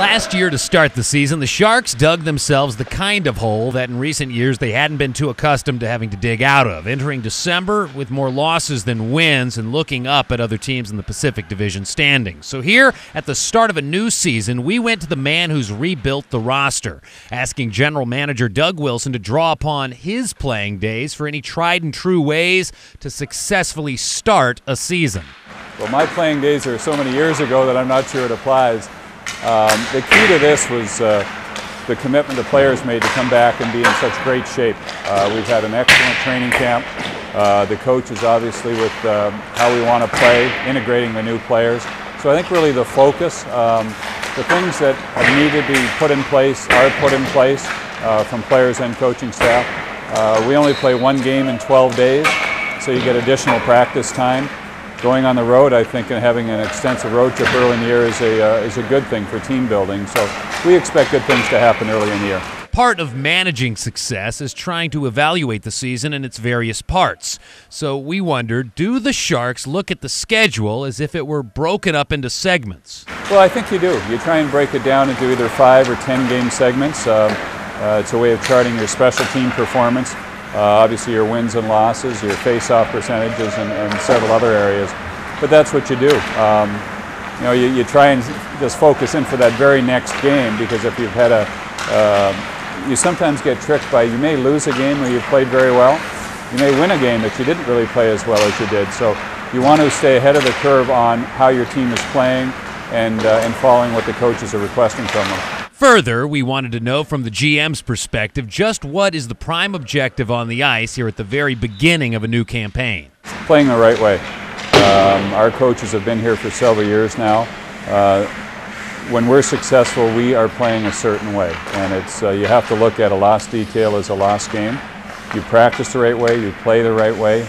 Last year to start the season, the Sharks dug themselves the kind of hole that in recent years they hadn't been too accustomed to having to dig out of, entering December with more losses than wins and looking up at other teams in the Pacific Division standings. So here, at the start of a new season, we went to the man who's rebuilt the roster, asking General Manager Doug Wilson to draw upon his playing days for any tried and true ways to successfully start a season. Well, my playing days are so many years ago that I'm not sure it applies. The key to this was the commitment the players made to come back and be in such great shape. We've had an excellent training camp. The coaches, obviously, with how we want to play, integrating the new players. So I think really the focus, the things that have needed to be put in place are put in place from players and coaching staff. We only play one game in 12 days, so you get additional practice time. Going on the road, I think, and having an extensive road trip early in the year is a good thing for team building. So we expect good things to happen early in the year. Part of managing success is trying to evaluate the season in its various parts. So we wondered, do the Sharks look at the schedule as if it were broken up into segments? Well, I think you do. You try and break it down into either 5 or 10 game segments. It's a way of charting your special team performance. Obviously your wins and losses, your face-off percentages, and several other areas. But that's what you do. You try and just focus in for that very next game, because if you've had you sometimes get tricked by, you may lose a game where you played very well. You may win a game that you didn't really play as well as you did. So you want to stay ahead of the curve on how your team is playing and following what the coaches are requesting from them. Further, we wanted to know from the GM's perspective just what is the prime objective on the ice here at the very beginning of a new campaign. Playing the right way. Our coaches have been here for several years now. When we're successful, we are playing a certain way, and it's you have to look at a lost detail as a lost game. You practice the right way, you play the right way.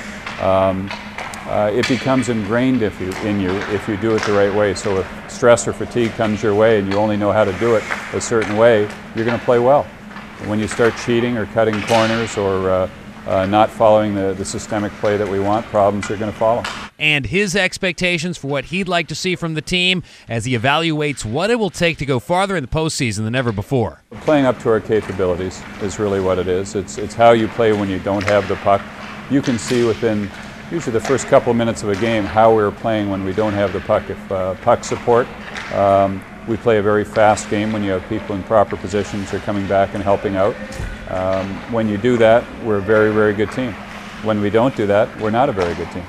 It becomes ingrained in you if you do it the right way. So if stress or fatigue comes your way and you only know how to do it a certain way, you're going to play well. When you start cheating or cutting corners or not following the systemic play that we want, problems are going to follow. And his expectations for what he'd like to see from the team as he evaluates what it will take to go farther in the postseason than ever before. Playing up to our capabilities is really what it is. It's how you play when you don't have the puck. You can see within usually the first couple of minutes of a game how we're playing when we don't have the puck. If puck support, we play a very fast game when you have people in proper positions or coming back and helping out. When you do that, we're a very, very good team. When we don't do that, we're not a very good team.